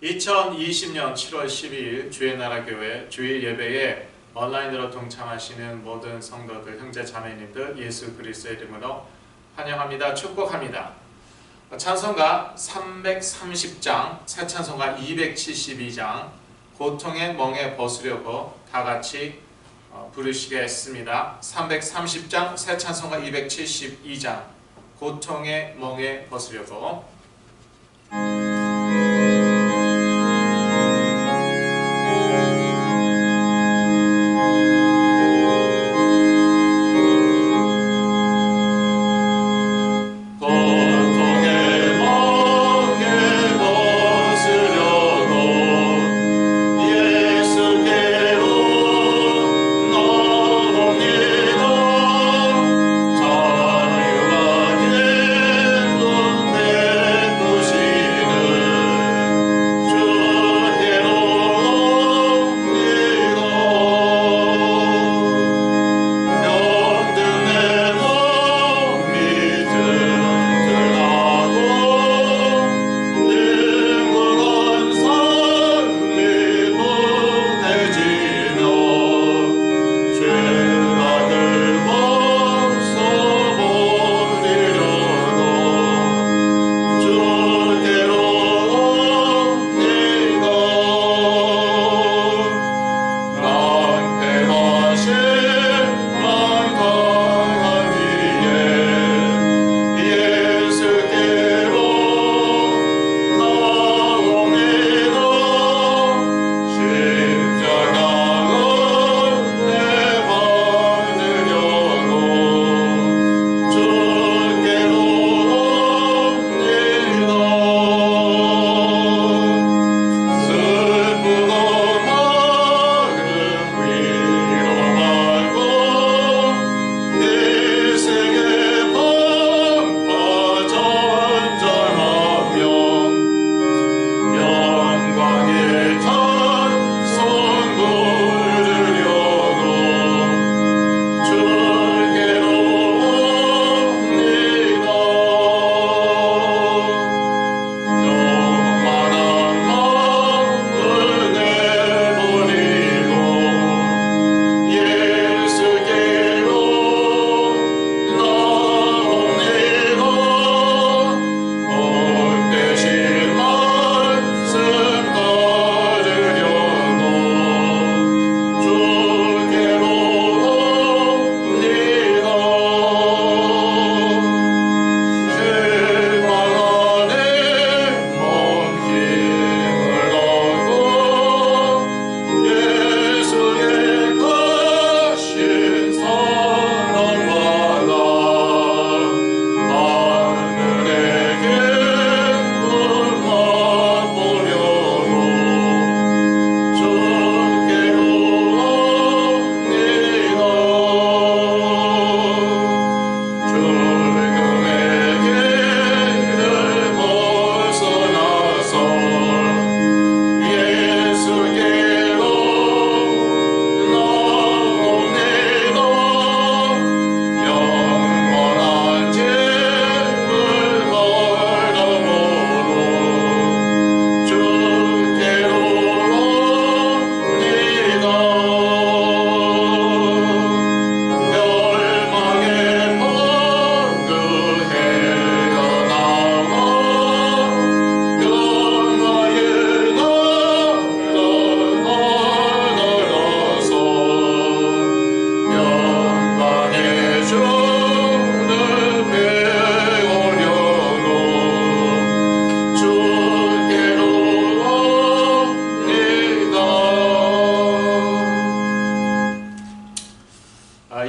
2020년 7월 12일 주의 나라 교회 주일 예배에 온라인으로 동참하시는 모든 성도들, 형제 자매님들 예수 그리스도의 이름으로 환영합니다. 축복합니다. 찬송가 330장, 새 찬송가 272장 고통의 멍에 벗으려고 다 같이 부르시겠습니다. 330장, 새 찬송가 272장 고통의 멍에 벗으려고.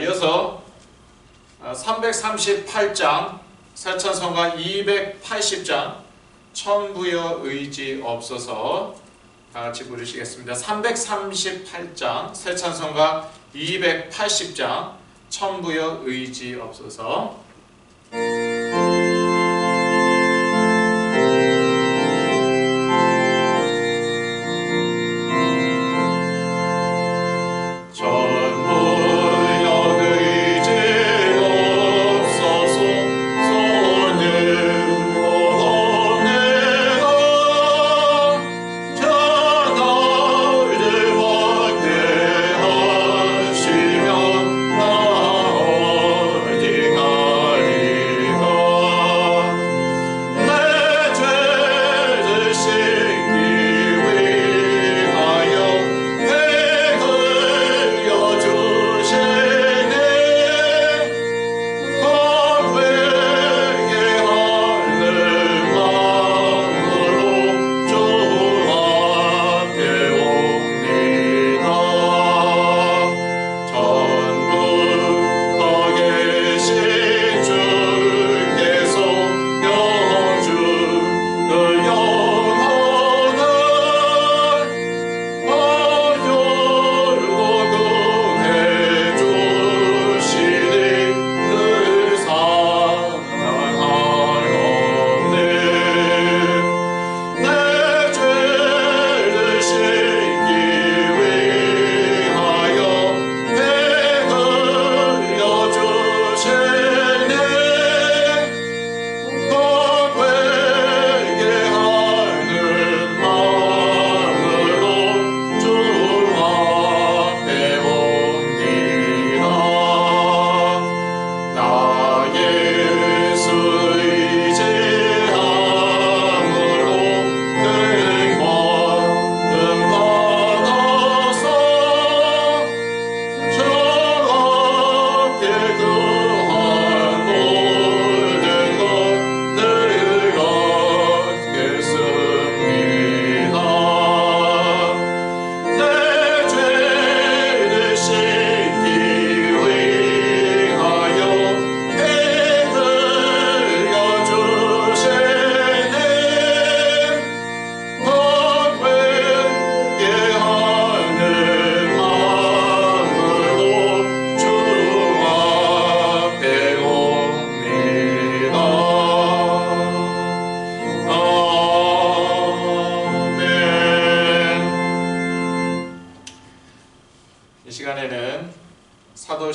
이어서 338장, 새 찬송가 280장 천부여 의지 없어서 다 같이 부르시겠습니다. 338장, 새 찬송가 280장 천부여 의지 없어서.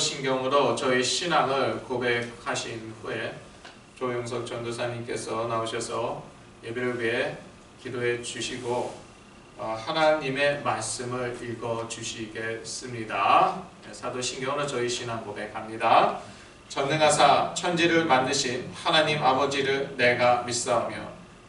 사도신경으로 저희 신앙을 고백하신 후에 조용석 전도사님께서 나오셔서 예배를 위해 기도해 주시고 하나님의 말씀을 읽어 주시겠습니다. 사도신경으로 저희 신앙 고백합니다. 전능하사 천지를 만드신 하나님 아버지를 내가 믿사오며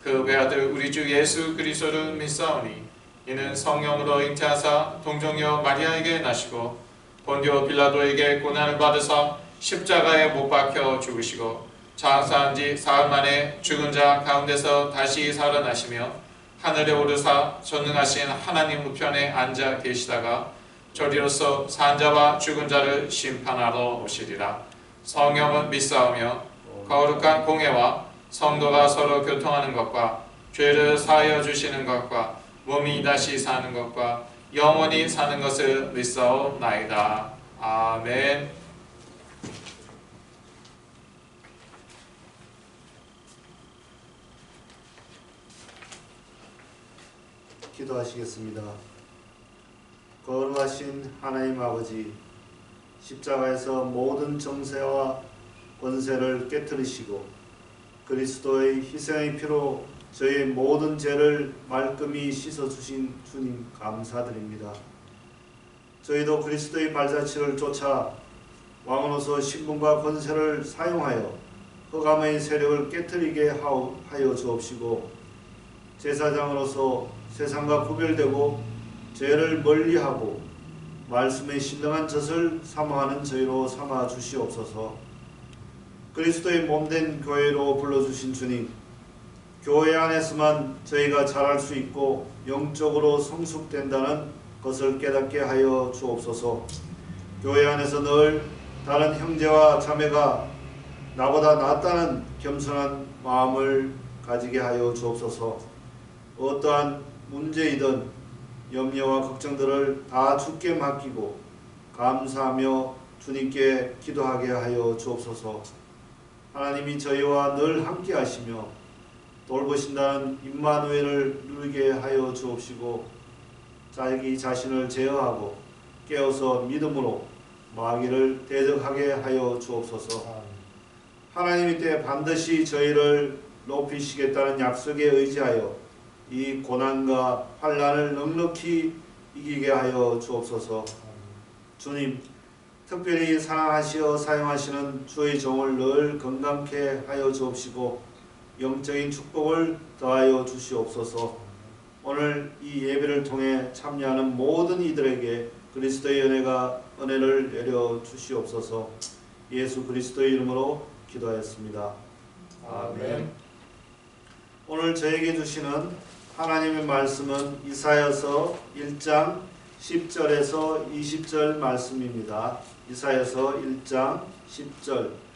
그 외아들 우리 주 예수 그리스도를 믿사오니 이는 성령으로 잉태하사 동정녀 마리아에게 나시고 본디오 빌라도에게 고난을 받으사 십자가에 못 박혀 죽으시고 장사한 지 사흘 만에 죽은 자 가운데서 다시 살아나시며 하늘에 오르사 전능하신 하나님 우편에 앉아 계시다가 저리로서 산 자와 죽은 자를 심판하러 오시리라. 성령은 믿사오며 거룩한 공예와 성도가 서로 교통하는 것과 죄를 사하여 주시는 것과 몸이 다시 사는 것과 영원히 사는 것을 믿사오나이다. 아멘. 기도하시겠습니다. 거룩하신 하나님 아버지, 십자가에서 모든 정세와 권세를 깨뜨리시고 그리스도의 희생의 피로 저희의 모든 죄를 말끔히 씻어주신 주님 감사드립니다. 저희도 그리스도의 발자취를 쫓아 왕으로서 신분과 권세를 사용하여 흑암의 세력을 깨뜨리게 하여 주옵시고 제사장으로서 세상과 구별되고 죄를 멀리하고 말씀에 신령한 젖을 사모하는 저희로 삼아 주시옵소서. 그리스도의 몸된 교회로 불러주신 주님, 교회 안에서만 저희가 자랄 수 있고 영적으로 성숙된다는 것을 깨닫게 하여 주옵소서. 교회 안에서 늘 다른 형제와 자매가 나보다 낫다는 겸손한 마음을 가지게 하여 주옵소서. 어떠한 문제이든 염려와 걱정들을 다 주께 맡기고 감사하며 주님께 기도하게 하여 주옵소서. 하나님이 저희와 늘 함께 하시며 돌보신다는 임마누엘을 누리게 하여 주옵시고 자기 자신을 제어하고 깨어서 믿음으로 마귀를 대적하게 하여 주옵소서. 하나님의 때 반드시 저희를 높이시겠다는 약속에 의지하여 이 고난과 환난을 넉넉히 이기게 하여 주옵소서. 주님, 특별히 사랑하시어 사용하시는 주의 종을 늘 건강케 하여 주옵시고 영적인 축복을 더하여 주시옵소서. 오늘 이 예배를 통해 참여하는 모든 이들에게 그리스도의 은혜를 내려 주시옵소서. 예수 그리스도의 이름으로 기도하였습니다. 아멘. 오늘 저에게 주시는 하나님의 말씀은 이사야서 1장 10절에서 20절 말씀입니다. 이사야서 1장 10절.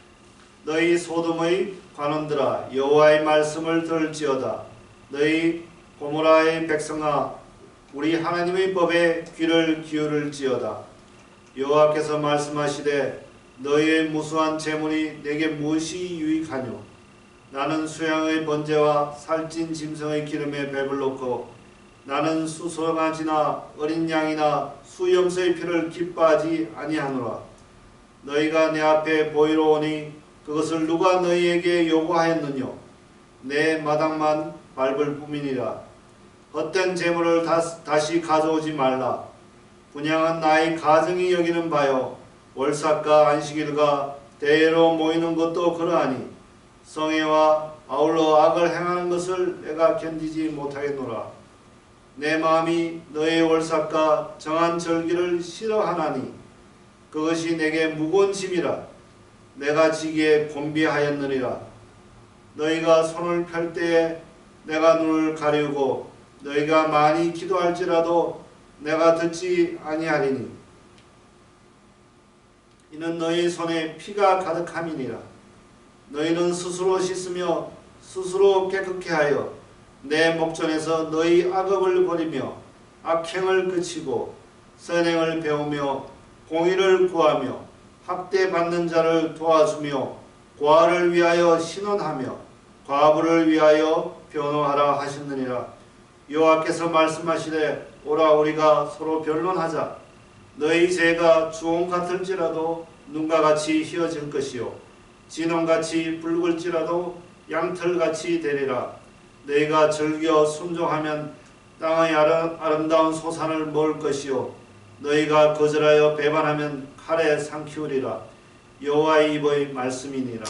너희 소돔의 관원들아 여호와의 말씀을 들을지어다. 너희 고모라의 백성아 우리 하나님의 법에 귀를 기울일지어다. 여호와께서 말씀하시되 너희의 무수한 재물이 내게 무엇이 유익하뇨. 나는 수양의 번제와 살찐 짐승의 기름에 배불렀고 나는 수송아지나 어린 양이나 수염소의 피를 기뻐하지 아니하노라. 너희가 내 앞에 보이러 오니 그것을 누가 너희에게 요구하였느뇨. 내 마당만 밟을 뿐이니라. 헛된 재물을 다시 가져오지 말라. 분향은 나의 가정이 여기는 바요 월삭과 안식일과 대회로 모이는 것도 그러하니 성회와 아울러 악을 행하는 것을 내가 견디지 못하겠노라. 내 마음이 너의 월삭과 정한 절기를 싫어하나니 그것이 내게 무거운 짐이라. 내가 지기에 곤비하였느니라. 너희가 손을 펼 때에 내가 눈을 가리우고 너희가 많이 기도할지라도 내가 듣지 아니하리니 이는 너희 손에 피가 가득함이니라. 너희는 스스로 씻으며 스스로 깨끗게 하여 내 목전에서 너희 악업을 버리며 악행을 그치고 선행을 배우며 공의를 구하며 학대받는 자를 도와주며 고아를 위하여 신원하며 과부를 위하여 변호하라 하셨느니라. 여호와께서 말씀하시되 오라 우리가 서로 변론하자. 너희 죄가 주홍 같을지라도 눈과 같이 휘어질 것이요 진홍같이 붉을지라도 양털같이 되리라. 너희가 즐겨 순종하면 땅의 아름다운 소산을 먹을 것이요 너희가 거절하여 배반하면 칼에 삼키우리라. 여호와의 입의 말씀이니라.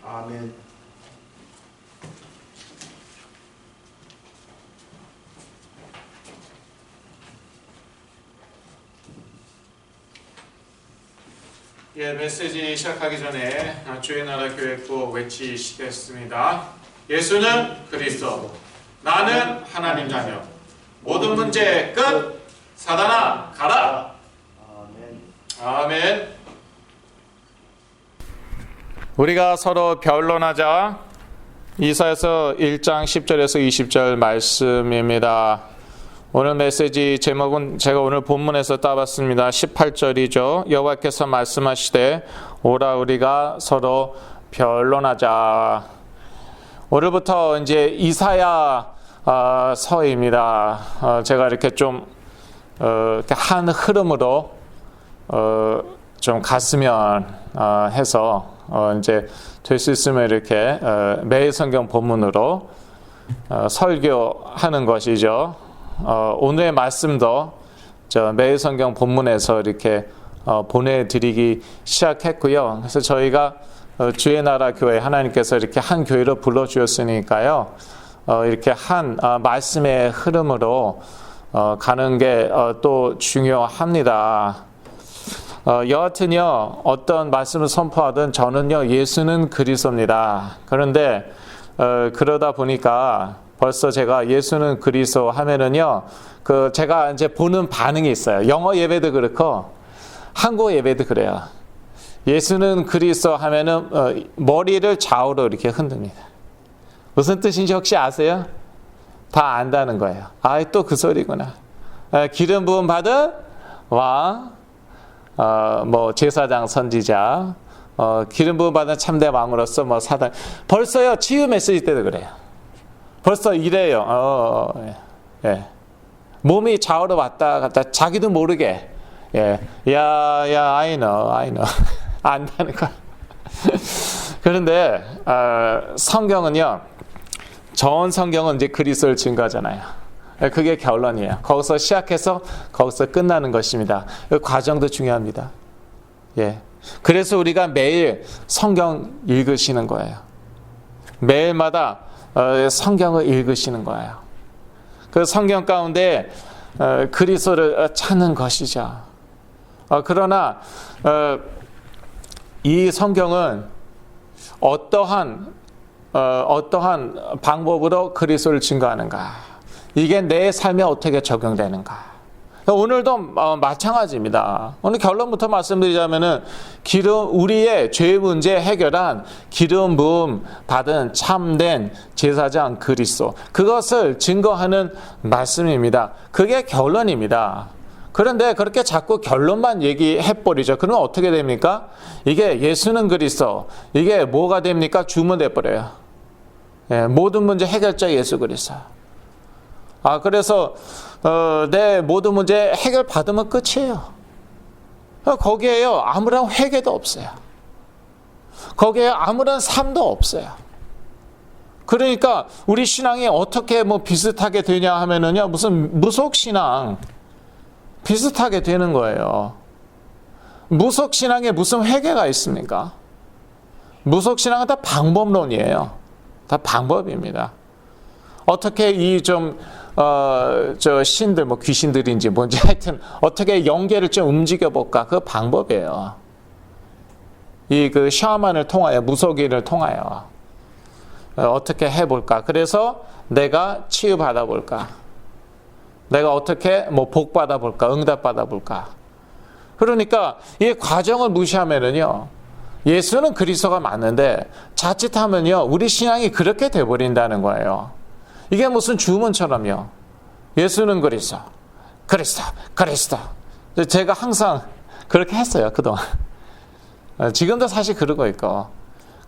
아멘. 예, 메시지 시작하기 전에 주의 나라 교회 꼭 외치시겠습니다. 예수는 그리스도, 나는 하나님 자녀, 모든 문제 끝, 사단아 가라. 아멘. 우리가 서로 변론하자. 이사야서 1장 10절에서 20절 말씀입니다. 오늘 메시지 제목은 제가 오늘 본문에서 따봤습니다. 18절이죠. 여호와께서 말씀하시되 오라 우리가 서로 변론하자. 오늘부터 이제 이사야 서입니다. 제가 이렇게 좀 이렇게 한 흐름으로 좀 갔으면 해서 이제 될 수 있으면 이렇게 매일 성경 본문으로 설교하는 것이죠. 오늘의 말씀도 매일 성경 본문에서 이렇게 보내드리기 시작했고요. 그래서 저희가 주의 나라 교회 하나님께서 이렇게 한 교회로 불러주셨으니까요. 이렇게 한 말씀의 흐름으로 가는 게 또 중요합니다. 여하튼요 어떤 말씀을 선포하든 저는요 예수는 그리스도입니다. 그런데 그러다 보니까 벌써 제가 예수는 그리스도 하면은요 제가 이제 보는 반응이 있어요. 영어 예배도 그렇고 한국 예배도 그래요. 예수는 그리스도 하면은 머리를 좌우로 이렇게 흔듭니다. 무슨 뜻인지 혹시 아세요? 다 안다는 거예요. 또 그 소리구나. 기름 부음 받은 왕, 뭐 제사장 선지자, 기름 부음 받은 참대 왕으로서 뭐 사단. 벌써요 치유 메시지 때도 그래요. 벌써 이래요. 예. 몸이 좌우로 왔다 갔다 자기도 모르게. 예. I know. 안다는 거야. 그런데 성경은요. 전 성경은 이제 그리스도를 증거하잖아요. 그게 결론이에요. 거기서 시작해서 거기서 끝나는 것입니다. 그 과정도 중요합니다. 예. 그래서 우리가 매일 성경 읽으시는 거예요. 매일마다 성경을 읽으시는 거예요. 그 성경 가운데 그리스도를 찾는 것이죠. 그러나 이 성경은 어떠한 방법으로 그리스도를 증거하는가? 이게 내 삶에 어떻게 적용되는가? 오늘도 마찬가지입니다. 오늘 결론부터 말씀드리자면은 우리의 죄 문제 해결한 기름 부음 받은 참된 제사장 그리스도, 그것을 증거하는 말씀입니다. 그게 결론입니다. 그런데 그렇게 자꾸 결론만 얘기해버리죠. 그러면 어떻게 됩니까? 이게 예수는 그리스도, 이게 뭐가 됩니까? 주문돼 버려요. 예, 모든 문제 해결자 예수 그리스도. 그래서 내 모든 문제 해결 받으면 끝이에요. 거기에요 아무런 회개도 없어요. 거기에 아무런 삶도 없어요. 그러니까 우리 신앙이 어떻게 뭐 비슷하게 되냐 하면은요, 무슨 무속 신앙 비슷하게 되는 거예요. 무속 신앙에 무슨 회개가 있습니까? 무속 신앙은 다 방법론이에요. 다 방법입니다. 어떻게 저 신들, 뭐 귀신들인지 뭔지 하여튼 어떻게 영계를 좀 움직여볼까? 그 방법이에요. 그 샤만을 통하여, 무속인을 통하여 어떻게 해볼까? 그래서 내가 치유받아볼까? 내가 어떻게 뭐 복 받아볼까? 응답 받아볼까? 그러니까 이 과정을 무시하면은요, 예수는 그리스도가 맞는데 자칫하면요 우리 신앙이 그렇게 돼버린다는 거예요. 이게 무슨 주문처럼요. 예수는 그리스도. 제가 항상 그렇게 했어요, 그동안. 지금도 사실 그러고 있고.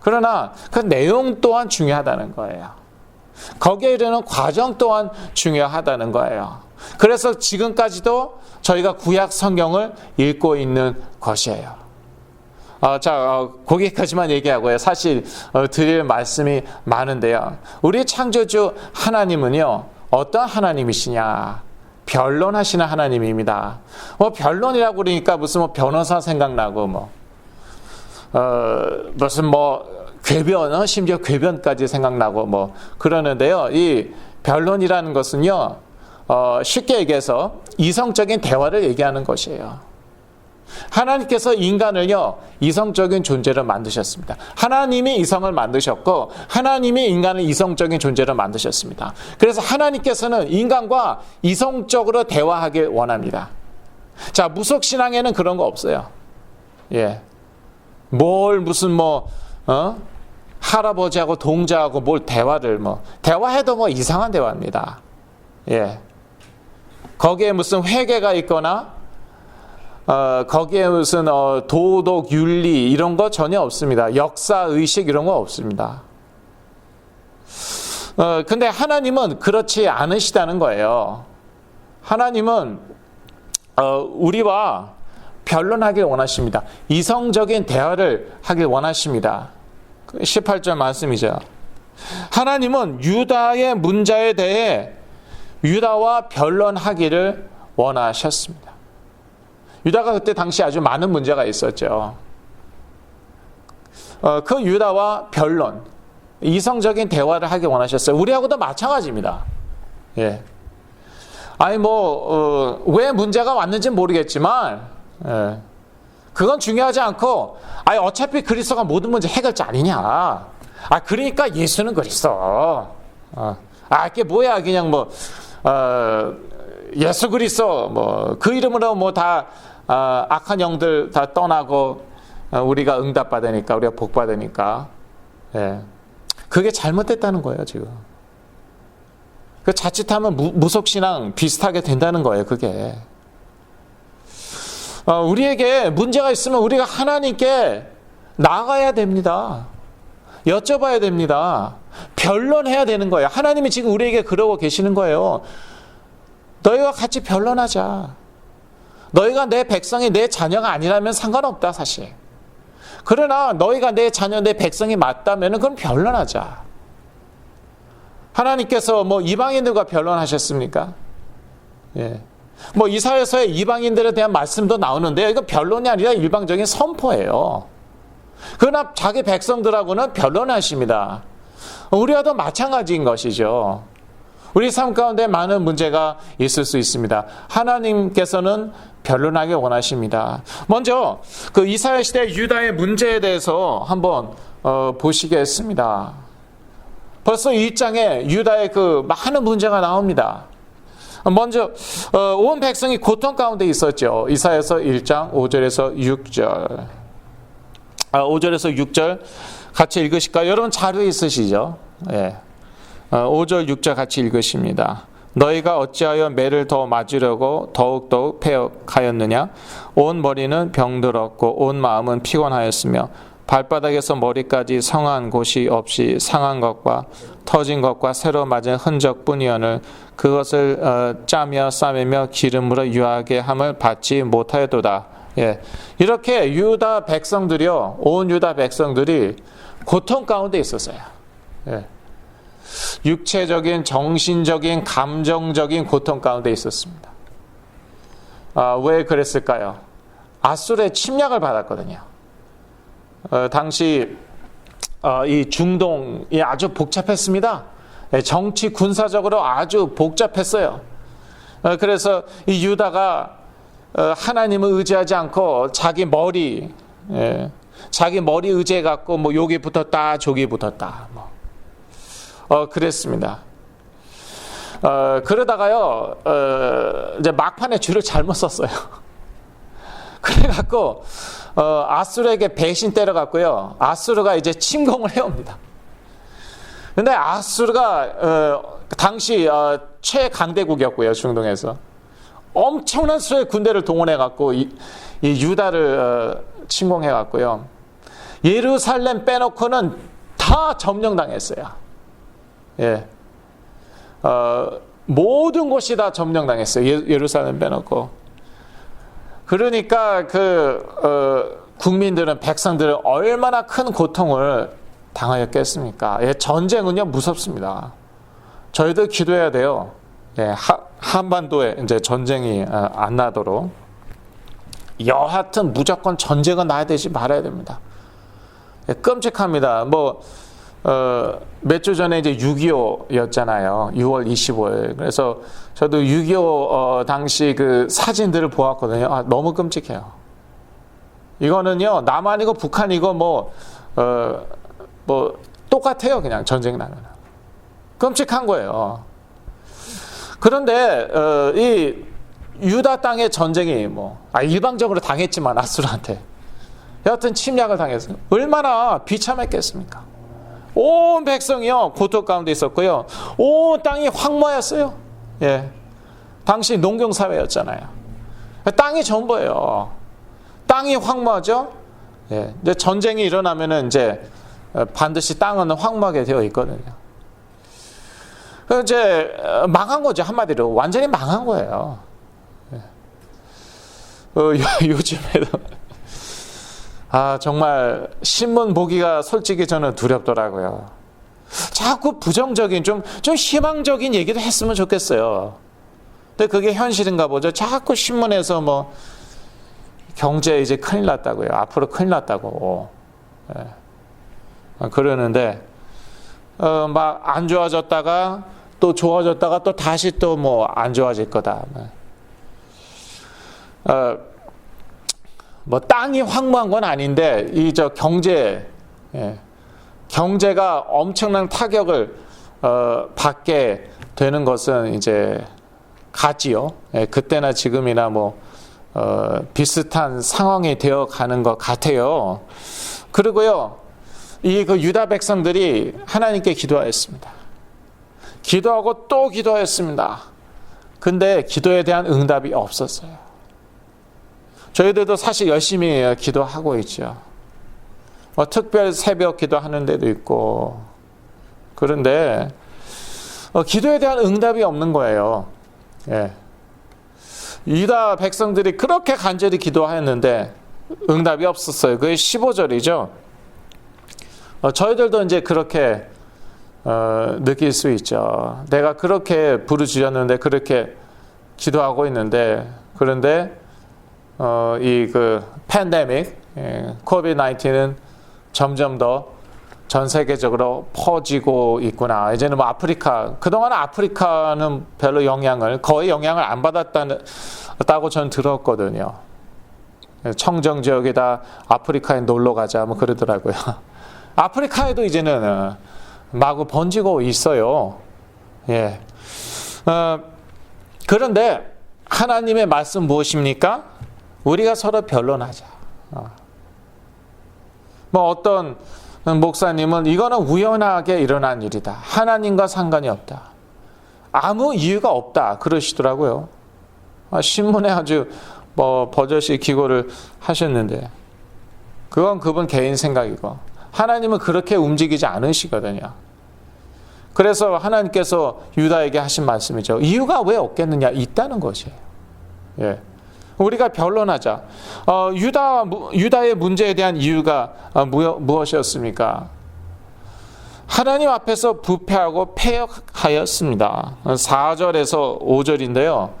그러나 그 내용 또한 중요하다는 거예요. 거기에 이르는 과정 또한 중요하다는 거예요. 그래서 지금까지도 저희가 구약 성경을 읽고 있는 것이에요. 거기까지만 얘기하고요. 사실 드릴 말씀이 많은데요. 우리 창조주 하나님은요, 어떤 하나님이시냐? 변론하시는 하나님입니다. 변론이라고 그러니까 무슨 변호사 생각나고 무슨 궤변, 심지어 궤변까지 생각나고 그러는데요. 이 변론이라는 것은요, 쉽게 얘기해서 이성적인 대화를 얘기하는 것이에요. 하나님께서 인간을요, 이성적인 존재로 만드셨습니다. 하나님이 이성을 만드셨고 하나님이 인간을 이성적인 존재로 만드셨습니다. 그래서 하나님께서는 인간과 이성적으로 대화하길 원합니다. 자, 무속신앙에는 그런 거 없어요. 예. 무슨 할아버지하고 동자하고 대화해도 이상한 대화입니다. 예. 거기에 무슨 회개가 있거나 거기에 무슨 도덕, 윤리 이런 거 전혀 없습니다. 역사, 의식 이런 거 없습니다. 근데 하나님은 그렇지 않으시다는 거예요. 하나님은 우리와 변론하길 원하십니다. 이성적인 대화를 하길 원하십니다. 18절 말씀이죠. 하나님은 유다의 문제에 대해 유다와 변론하기를 원하셨습니다. 유다가 그때 당시 아주 많은 문제가 있었죠. 그 유다와 변론, 이성적인 대화를 하기 원하셨어요. 우리하고도 마찬가지입니다. 예. 왜 문제가 왔는지는 모르겠지만, 예. 그건 중요하지 않고, 어차피 그리스도가 모든 문제 해결자 아니냐. 그러니까 예수는 그리스도. 이게 뭐야, 그냥 예수 그리스도, 그 이름으로 다, 악한 영들 다 떠나고, 우리가 응답받으니까, 우리가 복받으니까. 예. 그게 잘못됐다는 거예요, 지금. 자칫하면 무속신앙 비슷하게 된다는 거예요, 그게. 우리에게 문제가 있으면 우리가 하나님께 나가야 됩니다. 여쭤봐야 됩니다. 변론해야 되는 거예요. 하나님이 지금 우리에게 그러고 계시는 거예요. 너희와 같이 변론하자. 너희가 내 백성이 내 자녀가 아니라면 상관없다, 사실. 그러나 너희가 내 자녀, 내 백성이 맞다면 그럼 변론하자. 하나님께서 이방인들과 변론하셨습니까? 예. 이사야서에 이방인들에 대한 말씀도 나오는데요. 이거 변론이 아니라 일방적인 선포예요. 그러나 자기 백성들하고는 변론하십니다. 우리와도 마찬가지인 것이죠. 우리 삶 가운데 많은 문제가 있을 수 있습니다. 하나님께서는 변론하기 원하십니다. 먼저 그 이스라엘 시대 유다의 문제에 대해서 한번 보시겠습니다. 벌써 1장에 유다의 그 많은 문제가 나옵니다. 먼저 온 백성이 고통 가운데 있었죠. 이사야서 1장 5절에서 6절. 5절에서 6절 같이 읽으실까요? 여러분 자료 있으시죠? 예. 5절 6절 같이 읽으십니다. 너희가 어찌하여 매를 더 맞으려고 더욱더욱 패역하였느냐? 온 머리는 병들었고 온 마음은 피곤하였으며 발바닥에서 머리까지 성한 곳이 없이 상한 것과 터진 것과 새로 맞은 흔적뿐이오늘 그것을 짜며 싸매며 기름으로 유하게 함을 받지 못하였도다. 예. 이렇게 유다 백성들이요, 온 유다 백성들이 고통 가운데 있었어요. 예. 육체적인, 정신적인, 감정적인 고통 가운데 있었습니다. 왜 그랬을까요? 아수르의 침략을 받았거든요. 당시 이 중동이 아주 복잡했습니다. 정치 군사적으로 아주 복잡했어요. 그래서 이 유다가 하나님을 의지하지 않고 자기 머리 의지해 갖고 여기 붙었다 저기 붙었다 그랬습니다. 그러다가요 이제 막판에 줄을 잘못 썼어요. 그래갖고 아수르에게 배신 때려갖고요. 아수르가 이제 침공을 해옵니다. 근데 아수르가 당시 최강대국이었고요. 중동에서 엄청난 수의 군대를 동원해갖고 이 유다를 침공해갖고요. 예루살렘 빼놓고는 다 점령당했어요. 예. 모든 곳이 다 점령당했어요. 예루살렘 빼놓고. 그러니까 국민들은 백성들은 얼마나 큰 고통을 당하였겠습니까? 예, 전쟁은요 무섭습니다. 저희도 기도해야 돼요. 예, 한반도에 이제 전쟁이 안 나도록 여하튼 무조건 전쟁은 나야 되지 말아야 됩니다. 예, 끔찍합니다. 몇 주 전에 이제 6.25였잖아요. 6월 25일. 그래서 저도 6.25 당시 그 사진들을 보았거든요. 아, 너무 끔찍해요. 이거는요, 남한이고 북한이고 똑같아요. 그냥 전쟁 나면. 끔찍한 거예요. 그런데, 이 유다 땅의 전쟁이 일방적으로 당했지만 아수르한테. 여하튼 침략을 당했어요. 얼마나 비참했겠습니까? 온 백성이요 고통 가운데 있었고요. 온 땅이 황무하였어요. 예, 당시 농경 사회였잖아요. 땅이 전부예요. 땅이 황무하죠. 예, 이제 전쟁이 일어나면은 이제 반드시 땅은 황무하게 되어 있거든요. 이제 망한 거죠. 한마디로 완전히 망한 거예요. 예. 요즘에도. 정말 신문 보기가 솔직히 저는 두렵더라고요. 자꾸 부정적인 좀 희망적인 얘기도 했으면 좋겠어요. 근데 그게 현실인가 보죠. 자꾸 신문에서 경제 이제 큰일 났다고요. 앞으로 큰일 났다고. 예. 그러는데 막 안 좋아졌다가 또 좋아졌다가 또 다시 또 안 좋아질 거다. 땅이 황무한 건 아닌데 경제가 엄청난 타격을 받게 되는 것은 이제 가지요. 예, 그때나 지금이나 비슷한 상황이 되어 가는 것 같아요. 그리고요, 그 유다 백성들이 하나님께 기도하였습니다. 기도하고 또 기도하였습니다. 근데 기도에 대한 응답이 없었어요. 저희들도 사실 열심히 기도하고 있죠. 특별 새벽 기도하는 데도 있고. 그런데 기도에 대한 응답이 없는 거예요. 예. 유다 백성들이 그렇게 간절히 기도하였는데 응답이 없었어요. 그게 15절이죠. 저희들도 이제 그렇게 느낄 수 있죠. 내가 그렇게 부르짖었는데 그렇게 기도하고 있는데 그런데 팬데믹, 코비드-19는 점점 더 전 세계적으로 퍼지고 있구나. 이제는 아프리카, 그동안 아프리카는 별로 거의 영향을 안 받았다고 저는 들었거든요. 청정 지역에다 아프리카에 놀러 가자, 그러더라고요. 아프리카에도 이제는 마구 번지고 있어요. 예. 그런데 하나님의 말씀 무엇입니까? 우리가 서로 변론하자. 어떤 목사님은 이거는 우연하게 일어난 일이다. 하나님과 상관이 없다. 아무 이유가 없다. 그러시더라고요. 신문에 아주 버젓이 기고를 하셨는데 그건 그분 개인 생각이고 하나님은 그렇게 움직이지 않으시거든요. 그래서 하나님께서 유다에게 하신 말씀이죠. 이유가 왜 없겠느냐? 있다는 것이에요. 예. 우리가 변론하자. 유다의 문제에 대한 이유가 무엇이었습니까? 하나님 앞에서 부패하고 패역하였습니다. 4절에서 5절인데요.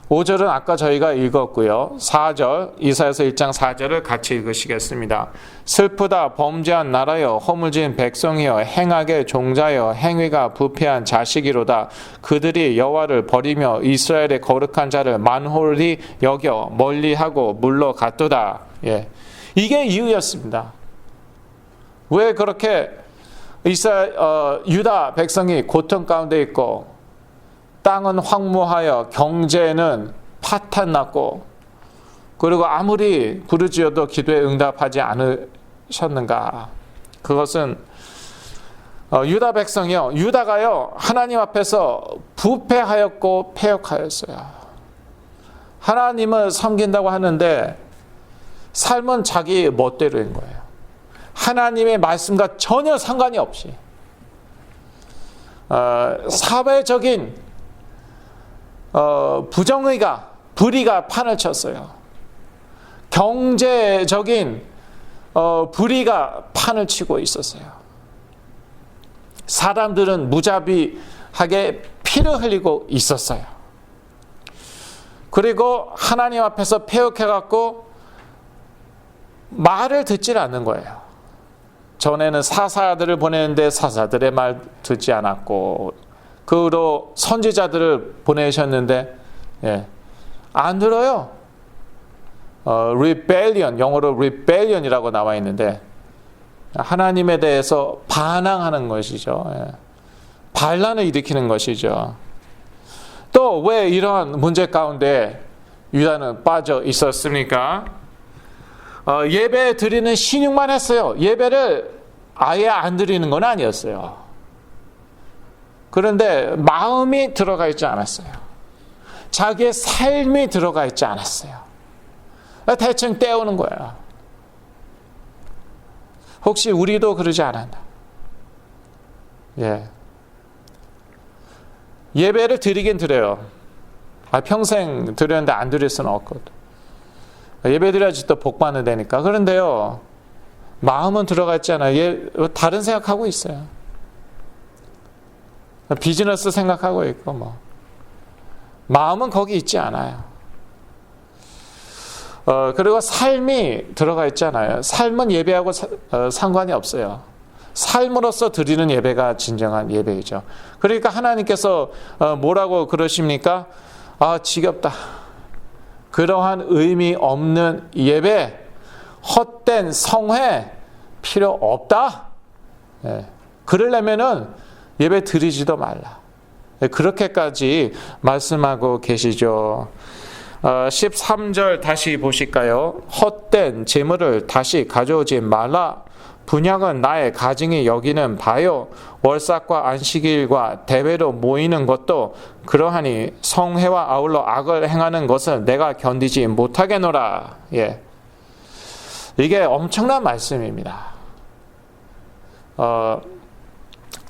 5절은 아까 저희가 읽었고요. 4절, 이사야서 1장 4절을 같이 읽으시겠습니다. 슬프다 범죄한 나라여 허물진 백성이여 행악의 종자여 행위가 부패한 자식이로다. 그들이 여호와를 버리며 이스라엘의 거룩한 자를 만홀히 여겨 멀리하고 물러갔도다. 예. 이게 이유였습니다. 왜 그렇게 유다 백성이 고통 가운데 있고 땅은 황무하여 경제는 파탄났고 그리고 아무리 부르짖어도 기도에 응답하지 않으셨는가? 그것은 유다 백성이요. 유다가요. 하나님 앞에서 부패하였고 패역하였어요. 하나님을 섬긴다고 하는데 삶은 자기 멋대로인 거예요. 하나님의 말씀과 전혀 상관이 없이 사회적인 불의가 판을 쳤어요. 경제적인 불의가 판을 치고 있었어요. 사람들은 무자비하게 피를 흘리고 있었어요. 그리고 하나님 앞에서 패역해갖고 말을 듣질 않는 거예요. 전에는 사사들을 보내는데 사사들의 말 듣지 않았고, 그 후로 선지자들을 보내셨는데 안 들어요. rebellion, 영어로 rebellion이라고 나와 있는데 하나님에 대해서 반항하는 것이죠. 반란을 일으키는 것이죠. 또 왜 이러한 문제 가운데 유다는 빠져 있었습니까? 예배 드리는 신용만 했어요. 예배를 아예 안 드리는 건 아니었어요. 그런데 마음이 들어가 있지 않았어요. 자기의 삶이 들어가 있지 않았어요. 대충 때우는 거야. 혹시 우리도 그러지 않았나? 예배를 드리긴 드려요. 평생 드렸는데 안 드릴 수는 없거든. 예배 드려야지 또 복 받는 데니까. 그런데요, 마음은 들어가 있지 않아요. 다른 생각하고 있어요. 비즈니스 생각하고 있고 뭐. 마음은 거기 있지 않아요. 그리고 삶이 들어가 있잖아요. 삶은 예배하고 상관이 없어요. 삶으로서 드리는 예배가 진정한 예배이죠. 그러니까 하나님께서 뭐라고 그러십니까? 지겹다. 그러한 의미 없는 예배, 헛된 성회 필요 없다. 그러려면은 예배 드리지도 말라. 그렇게까지 말씀하고 계시죠. 13절 다시 보실까요? 헛된 재물을 다시 가져오지 말라. 분향은 나의 가증이 여기는 바요. 월삭과 안식일과 대회로 모이는 것도 그러하니 성회와 아울러 악을 행하는 것은 내가 견디지 못하겠노라. 이게 엄청난 말씀입니다.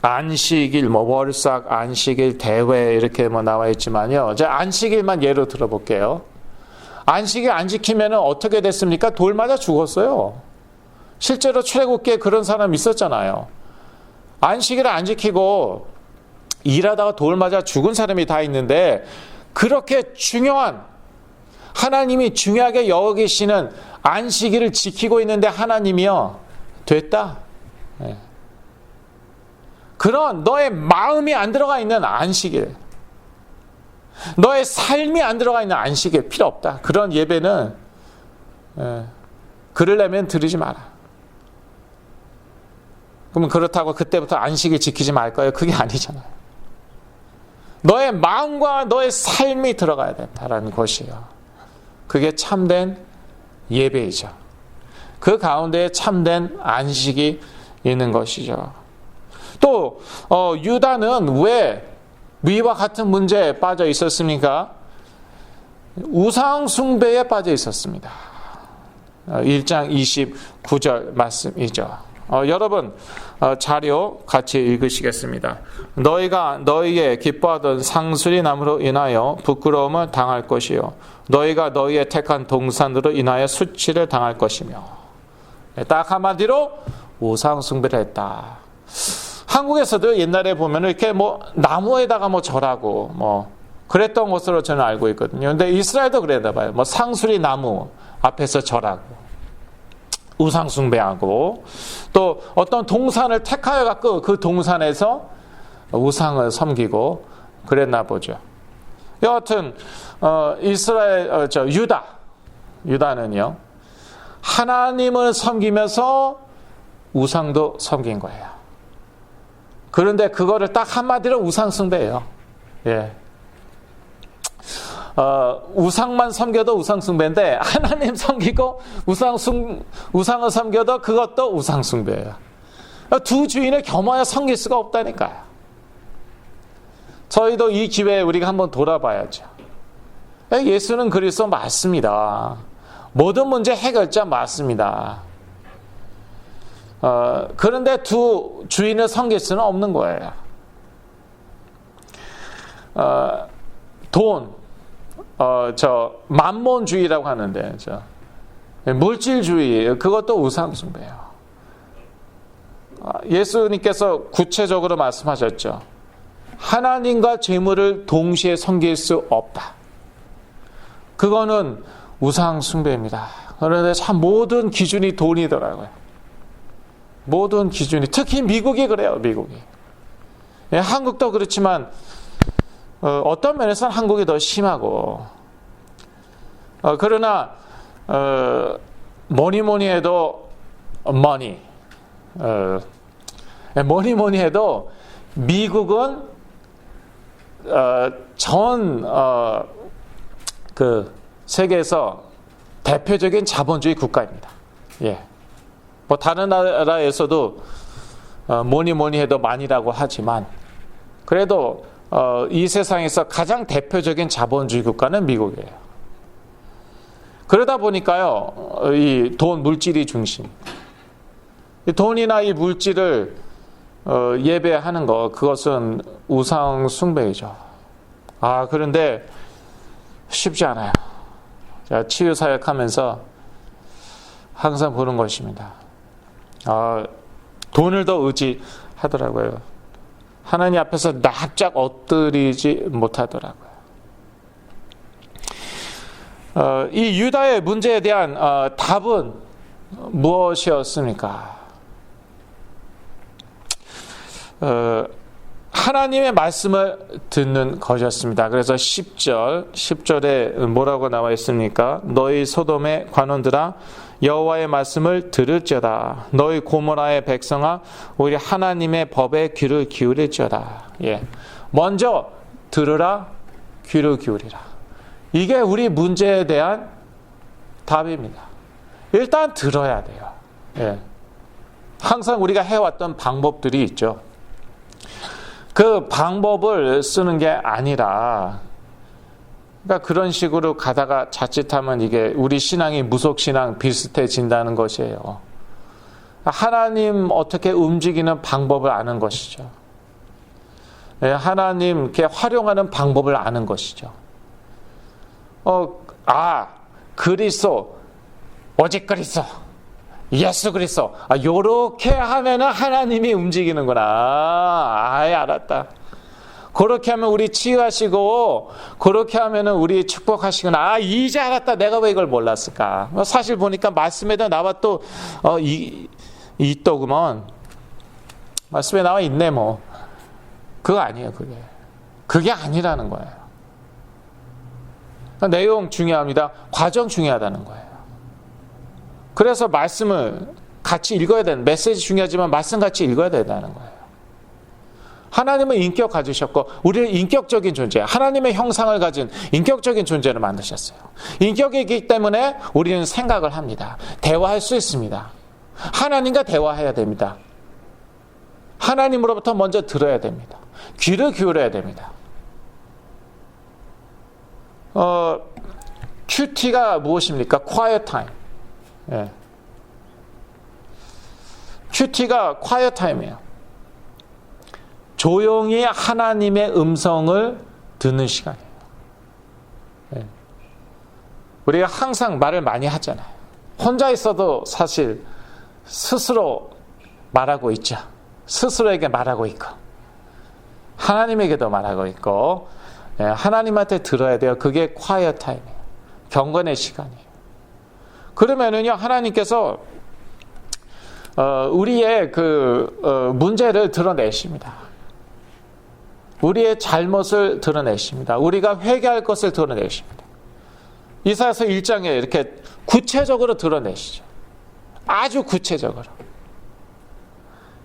안식일, 월삭, 안식일, 대회 이렇게 나와 있지만요. 제가 안식일만 예로 들어볼게요. 안식일 안 지키면 어떻게 됐습니까? 돌 맞아 죽었어요. 실제로 출애굽기에 그런 사람 있었잖아요. 안식일을 안 지키고 일하다가 돌 맞아 죽은 사람이 다 있는데, 그렇게 중요한, 하나님이 중요하게 여기시는 안식일을 지키고 있는데 하나님이요, 됐다. 그런 너의 마음이 안 들어가 있는 안식일, 너의 삶이 안 들어가 있는 안식일 필요 없다. 그런 예배는 그러려면 드리지 마라. 그러면 그렇다고 그때부터 안식일 지키지 말 거예요? 그게 아니잖아요. 너의 마음과 너의 삶이 들어가야 된다는 것이에요. 그게 참된 예배이죠. 그 가운데 참된 안식이 있는 것이죠. 또 유다는 왜 위와 같은 문제에 빠져 있었습니까? 우상 숭배에 빠져 있었습니다. 1장 29절 말씀이죠. 여러분 자료 같이 읽으시겠습니다. 너희가 너희의 기뻐하던 상수리 나무로 인하여 부끄러움을 당할 것이요, 너희가 너희의 택한 동산으로 인하여 수치를 당할 것이며. 딱 한마디로 우상 숭배를 했다. 한국에서도 옛날에 보면 이렇게 나무에다가 절하고 그랬던 것으로 저는 알고 있거든요. 근데 이스라엘도 그랬나 봐요. 상수리 나무 앞에서 절하고 우상 숭배하고, 또 어떤 동산을 택하여 갖고 그 동산에서 우상을 섬기고 그랬나 보죠. 여하튼 이스라엘 유다는요, 하나님을 섬기면서 우상도 섬긴 거예요. 그런데 그거를 딱 한마디로 우상 숭배예요. 우상만 섬겨도 우상 숭배인데, 하나님 섬기고 우상을 섬겨도 그것도 우상 숭배예요. 두 주인을 겸하여 섬길 수가 없다니까요. 저희도 이 기회에 우리가 한번 돌아봐야죠. 예수는 그리스도 맞습니다. 모든 문제 해결자 맞습니다. 그런데 두 주인을 섬길 수는 없는 거예요. 돈, 만몬주의라고 하는데, 물질주의, 그것도 우상숭배예요. 예수님께서 구체적으로 말씀하셨죠. 하나님과 재물을 동시에 섬길 수 없다. 그거는 우상숭배입니다. 그런데 참 모든 기준이 돈이더라고요. 모든 기준이, 특히 미국이 그래요. 미국이. 예, 한국도 그렇지만 어떤 면에서는 한국이 더 심하고, 그러나 뭐니 해도 머니, 뭐니 해도 미국은 그 세계에서 대표적인 자본주의 국가입니다. 예. 뭐 다른 나라에서도 뭐니 해도 많이라고 하지만, 그래도 이 세상에서 가장 대표적인 자본주의 국가는 미국이에요. 그러다 보니까요, 이 돈, 물질이 중심. 이 돈이나 이 물질을 예배하는 것, 그것은 우상 숭배이죠. 그런데 쉽지 않아요. 제가 치유 사역하면서 항상 보는 것입니다. 돈을 더 의지하더라고요. 하나님 앞에서 납작 엎드리지 못하더라고요. 이 유다의 문제에 대한 답은 무엇이었습니까? 하나님의 말씀을 듣는 것이었습니다. 그래서 10절에 뭐라고 나와 있습니까? 너희 소돔의 관원들아, 여호와의 말씀을 들을지어다. 너희 고모라의 백성아, 우리 하나님의 법에 귀를 기울일지어다. 예. 먼저 들으라, 귀를 기울이라. 이게 우리 문제에 대한 답입니다. 일단 들어야 돼요. 예. 항상 우리가 해왔던 방법들이 있죠. 그 방법을 쓰는 게 아니라, 그러니까 그런 식으로 가다가 자칫하면 이게 우리 신앙이 무속신앙 비슷해진다는 것이에요. 하나님 어떻게 움직이는 방법을 아는 것이죠. 하나님 이렇게 활용하는 방법을 아는 것이죠. 그리스도, 오직 그리스도, 예수 그리스도, 요렇게 하면은 하나님이 움직이는구나. 알았다. 그렇게 하면 우리 치유하시고, 그렇게 하면은 우리 축복하시구나. 이제 알았다. 내가 왜 이걸 몰랐을까? 사실 보니까 말씀에도 나와 또 있더구먼. 말씀에 나와 있네 뭐. 그거 아니에요. 그게 아니라는 거예요. 내용 중요합니다. 과정 중요하다는 거예요. 그래서 말씀을 같이 읽어야 되는, 메시지 중요하지만 말씀 같이 읽어야 된다는 거예요. 하나님은 인격 가지셨고, 우리를 인격적인 존재, 하나님의 형상을 가진 인격적인 존재를 만드셨어요. 인격이기 때문에 우리는 생각을 합니다. 대화할 수 있습니다. 하나님과 대화해야 됩니다. 하나님으로부터 먼저 들어야 됩니다. 귀를 기울여야 됩니다. QT가 무엇입니까? Quiet time. 예. QT가 Quiet time이에요. 조용히 하나님의 음성을 듣는 시간이에요. 예. 우리가 항상 말을 많이 하잖아요. 혼자 있어도 사실 스스로 말하고 있죠. 스스로에게 말하고 있고, 하나님에게도 말하고 있고, 예, 하나님한테 들어야 돼요. 그게 quiet time이에요. 경건의 시간이에요. 그러면은요, 하나님께서 우리의 문제를 드러내십니다. 우리의 잘못을 드러내십니다. 우리가 회개할 것을 드러내십니다. 이사야서 1장에 이렇게 구체적으로 드러내시죠. 아주 구체적으로.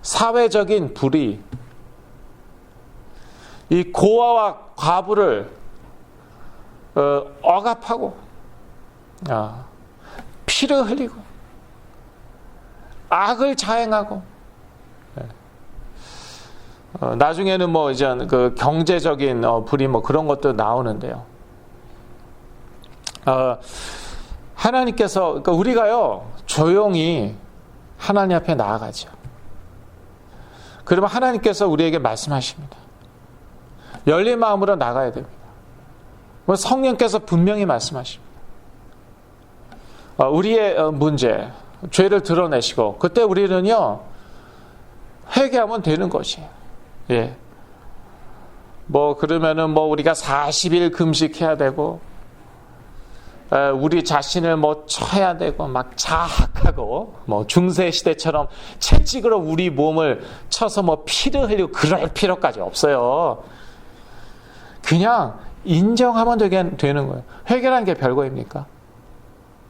사회적인 불의, 이 고아와 과부를 억압하고, 피를 흘리고, 악을 자행하고, 나중에는 뭐 이제 그 경제적인 불의 뭐 그런 것도 나오는데요. 하나님께서, 그러니까 우리가요 조용히 하나님 앞에 나아가죠. 그러면 하나님께서 우리에게 말씀하십니다. 열린 마음으로 나가야 됩니다. 성령께서 분명히 말씀하십니다. 우리의 문제, 죄를 드러내시고 그때 우리는요 회개하면 되는 것이에요. 예. 뭐 그러면은 뭐 우리가 40일 금식해야 되고 우리 자신을 뭐 쳐야 되고 막 자학하고 뭐 중세 시대처럼 채찍으로 우리 몸을 쳐서 뭐 피를 흘리고 그럴 필요까지 없어요. 그냥 인정하면 되는 거예요. 회개라는 게 별거입니까?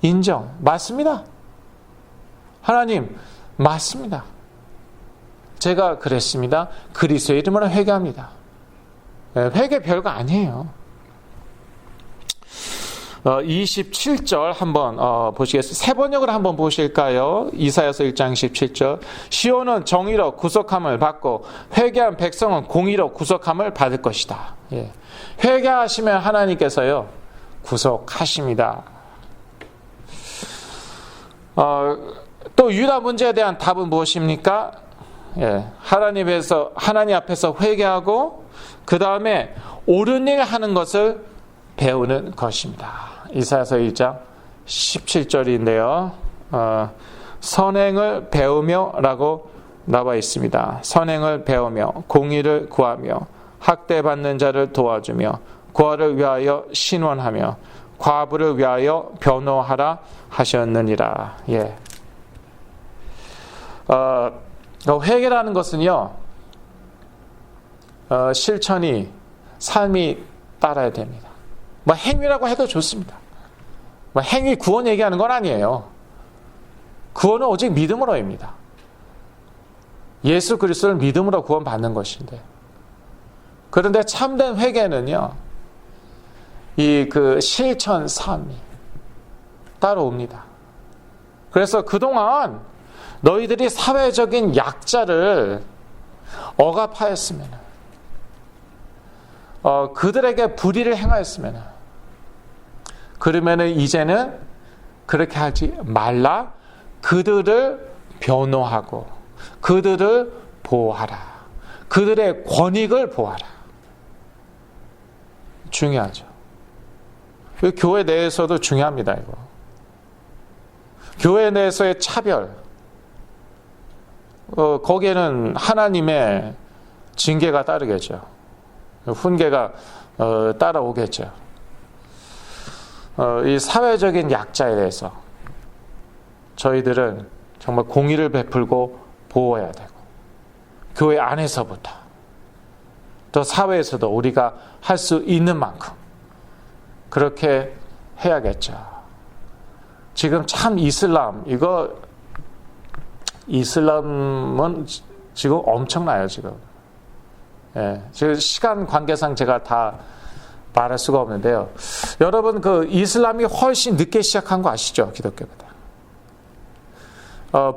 인정. 맞습니다. 하나님, 맞습니다. 제가 그랬습니다. 그리스도의 이름으로 회개합니다. 회개 별거 아니에요. 27절 한번 보시겠습니다. 세 번역으로 한번 보실까요? 이사야서 1장 17절. 시온은 정의로 구속함을 받고 회개한 백성은 공의로 구속함을 받을 것이다. 예. 회개하시면 하나님께서요 구속하십니다. 또 유다 문제에 대한 답은 무엇입니까? 예. 하나님 앞에서 회개하고 그 다음에 옳은 일 하는 것을 배우는 것입니다. 이사야서 1장 17절인데요. 선행을 배우며 라고 나와 있습니다. 선행을 배우며 공의를 구하며 학대받는 자를 도와주며 고아를 위하여 신원하며 과부를 위하여 변호하라 하셨느니라. 예. 회개라는 것은요 실천이 삶이 따라야 됩니다. 뭐 행위라고 해도 좋습니다. 뭐 행위 구원 얘기하는 건 아니에요. 구원은 오직 믿음으로입니다. 예수 그리스도를 믿음으로 구원받는 것인데, 그런데 참된 회개는요 이 그 실천 삶이 따라옵니다. 그래서 그동안 너희들이 사회적인 약자를 억압하였으면, 그들에게 불의를 행하였으면, 그러면은 이제는 그렇게 하지 말라. 그들을 변호하고 그들을 보호하라. 그들의 권익을 보호하라. 중요하죠. 교회 내에서도 중요합니다. 이거. 교회 내에서의 차별, 거기에는 하나님의 징계가 따르겠죠. 훈계가 따라오겠죠. 이 사회적인 약자에 대해서 저희들은 정말 공의를 베풀고 보호해야 되고, 교회 안에서부터 또 사회에서도 우리가 할 수 있는 만큼 그렇게 해야겠죠. 지금 참 이슬람은 지금 엄청나요. 지금. 예, 지금 시간 관계상 제가 다 말할 수가 없는데요. 여러분, 그 이슬람이 훨씬 늦게 시작한 거 아시죠? 기독교보다.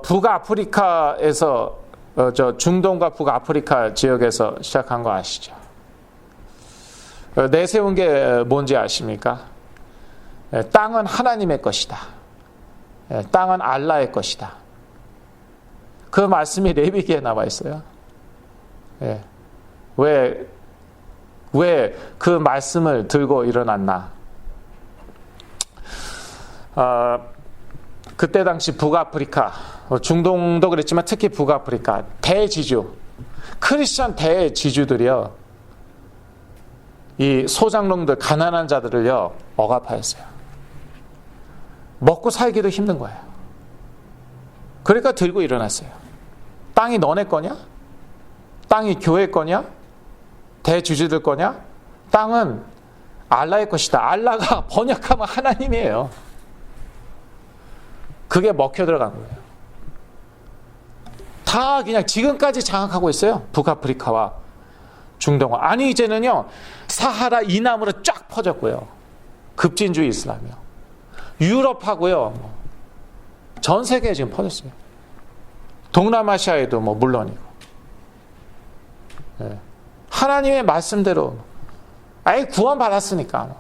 북아프리카에서 중동과 북아프리카 지역에서 시작한 거 아시죠? 내세운 게 뭔지 아십니까? 땅은 하나님의 것이다. 땅은 알라의 것이다. 그 말씀이 레위기에 나와 있어요. 왜 그 말씀을 들고 일어났나? 그때 당시 북아프리카, 중동도 그랬지만 특히 북아프리카 대지주, 크리스천 대지주들이요, 이 소장농들, 가난한 자들을요 억압하였어요. 먹고 살기도 힘든 거예요. 그러니까 들고 일어났어요. 땅이 너네 거냐? 땅이 교회 거냐? 대주주들 거냐? 땅은 알라의 것이다. 알라가 번역하면 하나님이에요. 그게 먹혀 들어간 거예요. 다 그냥 지금까지 장악하고 있어요. 북아프리카와 중동화. 아니 이제는요 사하라 이남으로 쫙 퍼졌고요. 급진주의 이슬람이요. 유럽하고요 전 세계에 지금 퍼졌어요. 동남아시아에도 뭐 물론이고. 네. 하나님의 말씀대로 아예 구원 받았으니까.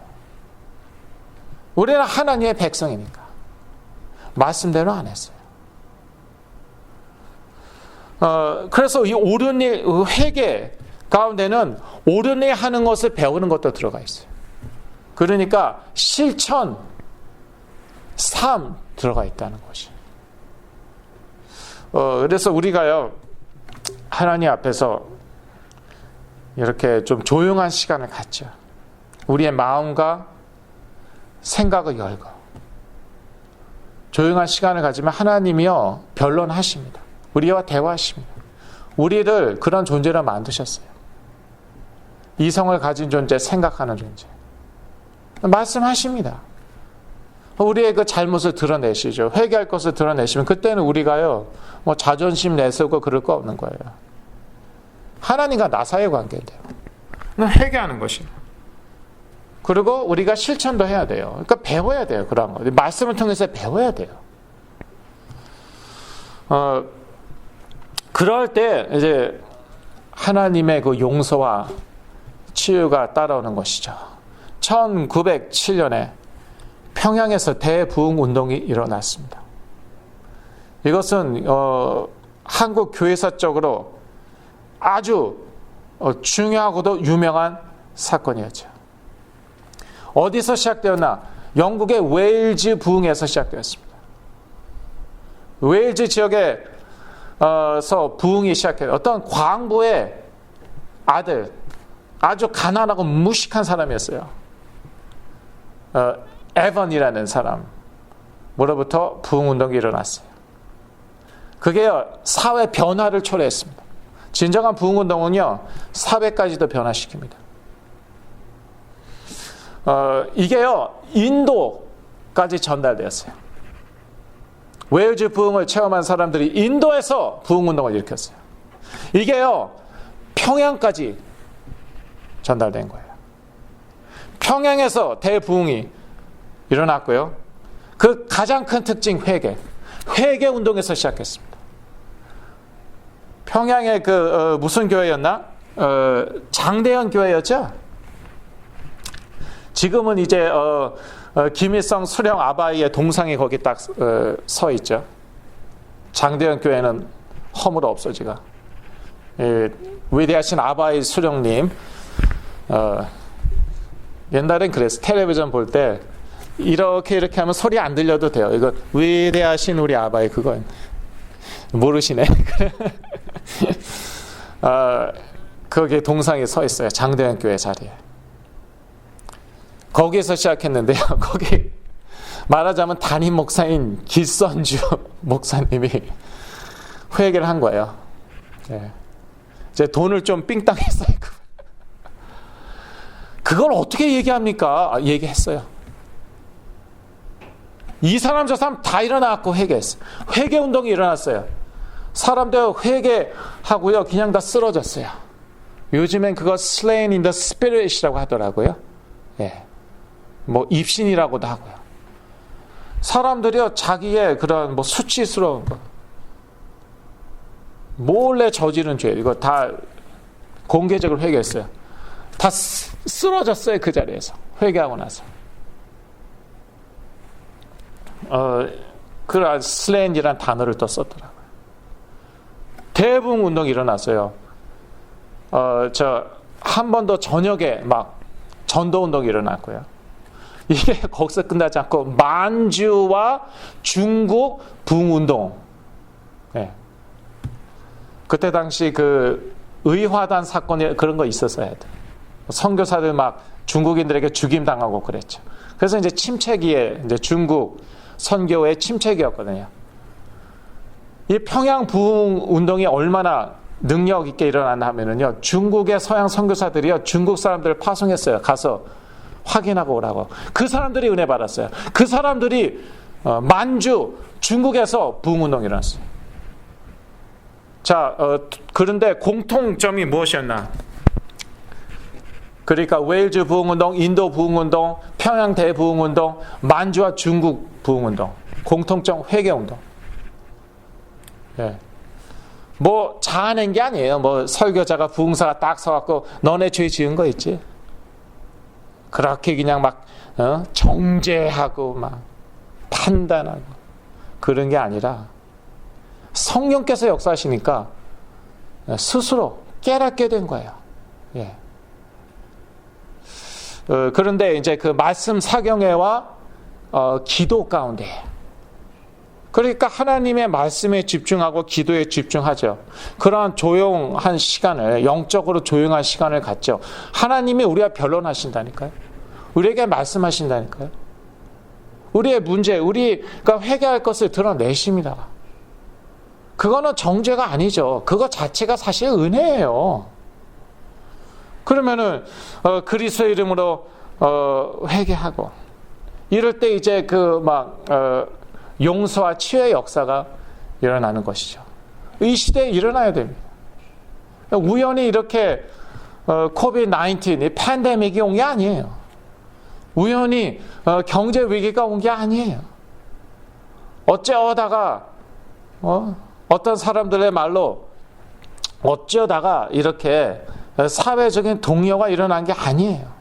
우리는 하나님의 백성이니까 말씀대로 안 했어요. 그래서 이 옳은 일, 회개 가운데는 옳은 일 하는 것을 배우는 것도 들어가 있어요. 그러니까 실천, 삶, 들어가 있다는 것이. 그래서 우리가요, 하나님 앞에서 이렇게 좀 조용한 시간을 갖죠. 우리의 마음과 생각을 열고 조용한 시간을 가지면 하나님이요 변론하십니다. 우리와 대화하십니다. 우리를 그런 존재로 만드셨어요. 이성을 가진 존재, 생각하는 존재. 말씀하십니다. 우리의 그 잘못을 드러내시죠. 회개할 것을 드러내시면 그때는 우리가요 뭐 자존심 내세우고 그럴 거 없는 거예요. 하나님과 나 사이의 관계인데요. 회개하는 것입니다. 그리고 우리가 실천도 해야 돼요. 그러니까 배워야 돼요. 그런 거. 말씀을 통해서 배워야 돼요. 그럴 때 이제 하나님의 그 용서와 치유가 따라오는 것이죠. 1907년에 평양에서 대부흥 운동이 일어났습니다. 이것은 한국 교회사적으로 아주 중요하고도 유명한 사건이었죠. 어디서 시작되었나? 영국의 웨일즈 부흥에서 시작되었습니다. 웨일즈 지역에서 부흥이 시작해요. 어떤 광부의 아들, 아주 가난하고 무식한 사람이었어요. 에번이라는 사람으로부터 부흥운동이 일어났어요. 그게 사회 변화를 초래했습니다. 진정한 부흥운동은요, 사회까지도 변화시킵니다. 이게요, 인도까지 전달되었어요. 웨일즈 부흥을 체험한 사람들이 인도에서 부흥운동을 일으켰어요. 이게요, 평양까지 전달된 거예요. 평양에서 대부흥이 일어났고요. 그 가장 큰 특징 회개 운동에서 시작했습니다. 평양의 무슨 교회였나? 장대현 교회였죠. 지금은 이제 김일성 수령 아바이의 동상이 거기 딱 서 있죠. 장대현 교회는 허물어 없어지가. 위대하신 아바이 수령님, 옛날엔 그랬어. 텔레비전 볼 때 이렇게 하면 소리 안 들려도 돼요. 이거 위대하신 우리 아바이 그거 모르시네. 거기에 동상이 서 있어요. 장대현 교회 자리에. 거기에서 시작했는데요. 거기 말하자면 담임 목사인 길선주 목사님이 회개를 한 거예요. 네. 이제 돈을 좀 삥땅했어요. 그걸 어떻게 얘기합니까? 얘기했어요. 이 사람 저 사람 다 일어나갖고 회개했어요. 회개운동이 일어났어요. 사람들 회개하고요 그냥 다 쓰러졌어요. 요즘엔 그거 slain in the spirit이라고 하더라고요. 예. 뭐 입신이라고도 하고요. 사람들이요 자기의 그런 뭐 수치스러운 거 몰래 저지른 죄 이거 다 공개적으로 회개했어요. 다 쓰러졌어요. 그 자리에서 회개하고 나서. 그 슬레인이라는 단어를 또 썼더라고요. 대부흥 운동이 일어났어요. 한 번 더 저녁에 막 전도 운동이 일어났고요. 이게 거기서 끝나지 않고 만주와 중국 부흥 운동. 네. 그때 당시 그 의화단 사건이 그런 거 있었어야 돼. 선교사들 막 중국인들에게 죽임 당하고 그랬죠. 그래서 이제 침체기에 이제 중국 선교의 침체기였거든요. 이 평양 부흥 운동이 얼마나 능력 있게 일어났나 하면은요, 중국의 서양 선교사들이요, 중국 사람들을 파송했어요. 가서 확인하고 오라고. 그 사람들이 은혜 받았어요. 그 사람들이 만주, 중국에서 부흥 운동이 일어났어요. 자, 그런데 공통점이 무엇이었나? 그러니까 웨일즈 부흥운동, 인도 부흥운동, 평양 대부흥운동, 만주와 중국 부흥운동. 공통점 회개운동. 예. 뭐 자아낸 게 아니에요. 뭐 설교자가 부흥사가 딱 서갖고 너네 죄 지은 거 있지? 그렇게 그냥 막 정죄하고 막 판단하고 그런 게 아니라 성령께서 역사하시니까 스스로 깨닫게 된 거예요. 예. 그런데 이제 그 말씀 사경회와 기도 가운데 그러니까 하나님의 말씀에 집중하고 기도에 집중하죠. 그러한 조용한 시간을, 영적으로 조용한 시간을 갖죠. 하나님이 우리와 변론하신다니까요. 우리에게 말씀하신다니까요. 우리의 문제, 우리가 회개할 것을 드러내십니다. 그거는 정죄가 아니죠. 그거 자체가 사실 은혜예요. 그러면은 그리스도의 이름으로 회개하고, 이럴 때 이제 용서와 치유의 역사가 일어나는 것이죠. 이 시대에 일어나야 됩니다. 우연히 이렇게 코비드-19, 이 팬데믹이 온 게 아니에요. 우연히 경제 위기가 온 게 아니에요. 어쩌다가 어떤 사람들의 말로 어쩌다가 이렇게 사회적인 동요가 일어난 게 아니에요.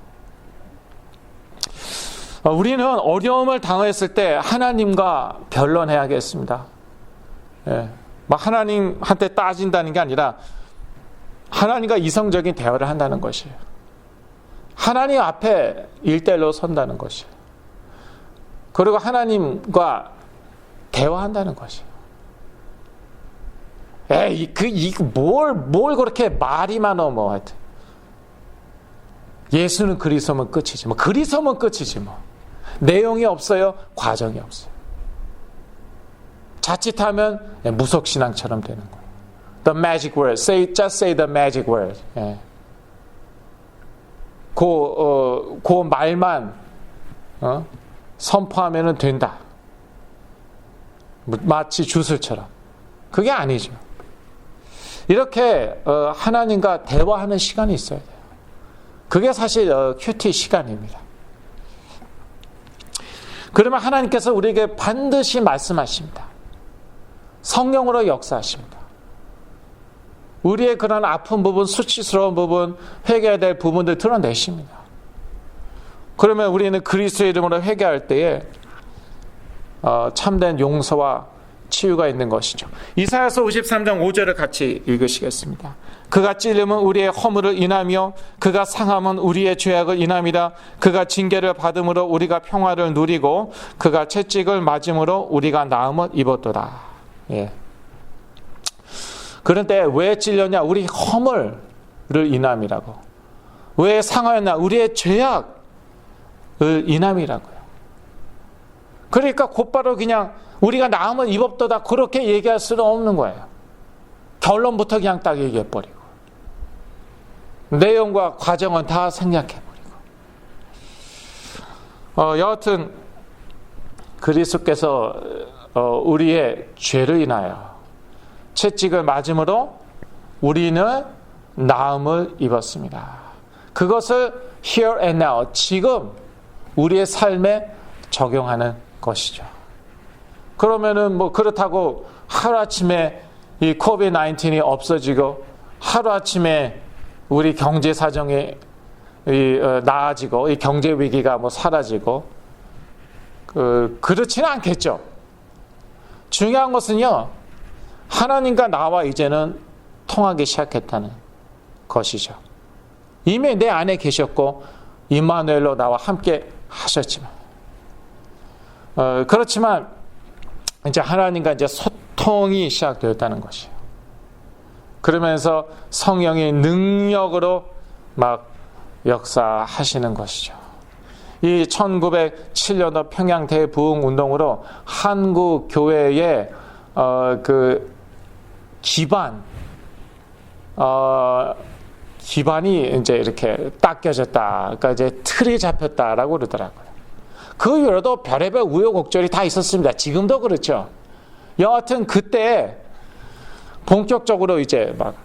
우리는 어려움을 당했을 때 하나님과 변론해야겠습니다. 예. 막 하나님한테 따진다는 게 아니라 하나님과 이성적인 대화를 한다는 것이에요. 하나님 앞에 1대1로 선다는 것이에요. 그리고 하나님과 대화한다는 것이에요. 에이, 뭘 그렇게 말이 많어, 뭐, 하여튼. 예수는 그리스도면 끝이지, 뭐. 그리스도면 끝이지, 뭐. 내용이 없어요, 과정이 없어요. 자칫하면 무속신앙처럼 되는 거예요. The magic word. Just say the magic word. 예. 그 말만 선포하면 된다. 마치 주술처럼. 그게 아니죠. 이렇게 하나님과 대화하는 시간이 있어야 돼요. 그게 사실 큐티 시간입니다. 그러면 하나님께서 우리에게 반드시 말씀하십니다. 성령으로 역사하십니다. 우리의 그런 아픈 부분, 수치스러운 부분, 회개해야 될 부분들 드러내십니다. 그러면 우리는 그리스도의 이름으로 회개할 때에 참된 용서와 치유가 있는 것이죠. 이사야서 53장 5절을 같이 읽으시겠습니다. 그가 찔림은 우리의 허물을 인하며 그가 상함은 우리의 죄악을 인함이라. 그가 징계를 받음으로 우리가 평화를 누리고 그가 채찍을 맞음으로 우리가 나음을 입었도다. 예. 그런데 왜 찔렸냐? 우리 허물을 인함이라고. 왜 상하였냐? 우리의 죄악을 인함이라고요. 그러니까 곧바로 그냥 우리가 나음을 입었도다 그렇게 얘기할 수는 없는 거예요. 결론부터 그냥 딱 얘기해버리고 내용과 과정은 다 생략해버리고 여하튼 그리스도께서 우리의 죄를 인하여 채찍을 맞음으로 우리는 나음을 입었습니다. 그것을 here and now, 지금 우리의 삶에 적용하는 것이죠. 그러면은 뭐 그렇다고 하루아침에 이 코비드-19이 없어지고 하루아침에 우리 경제 사정이 나아지고 이 경제 위기가 뭐 사라지고 그렇지는 않겠죠. 중요한 것은요, 하나님과 나와 이제는 통하기 시작했다는 것이죠. 이미 내 안에 계셨고 임마누엘로 나와 함께 하셨지만 그렇지만 이제 하나님과 이제 소통이 시작되었다는 것이에요. 그러면서 성령의 능력으로 막 역사하시는 것이죠. 이 1907년도 평양 대부흥 운동으로 한국 교회의 그 기반이 이제 이렇게 딱 껴졌다. 그러니까 이제 틀이 잡혔다라고 그러더라고요. 그 이후로도 별의별 우여곡절이 다 있었습니다. 지금도 그렇죠. 여하튼 그때 본격적으로 이제 막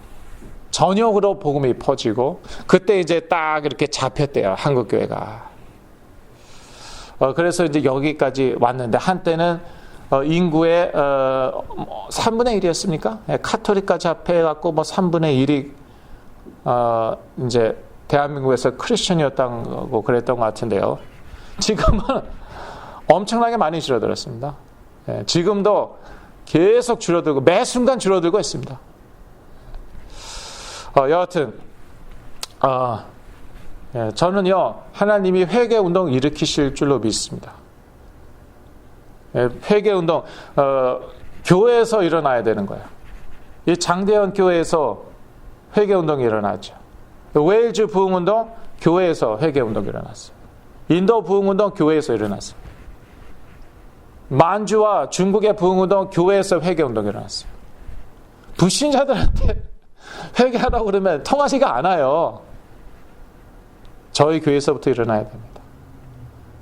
전역으로 복음이 퍼지고 그때 이제 딱 이렇게 잡혔대요. 한국 교회가. 그래서 이제 여기까지 왔는데 한때는 인구의 3분의 1이었습니까? 카톨릭까지 합해갖고 뭐 3분의 1이 이제 대한민국에서 크리스천이었다고 그랬던 것 같은데요. 지금은 엄청나게 많이 줄어들었습니다. 지금도 계속 줄어들고 매 순간 줄어들고 있습니다. 여하튼 저는요, 하나님이 회개 운동 일으키실 줄로 믿습니다. 회개운동 교회에서 일어나야 되는 거예요. 이 장대현 교회에서 회개운동이 일어났죠. 웨일즈 부흥운동 교회에서 회개운동이 일어났어요. 인도 부흥운동 교회에서 일어났어요. 만주와 중국의 부흥운동 교회에서 회개운동이 일어났어요. 불신자들한테 회개하라고 그러면 통하지가 않아요. 저희 교회에서부터 일어나야 됩니다.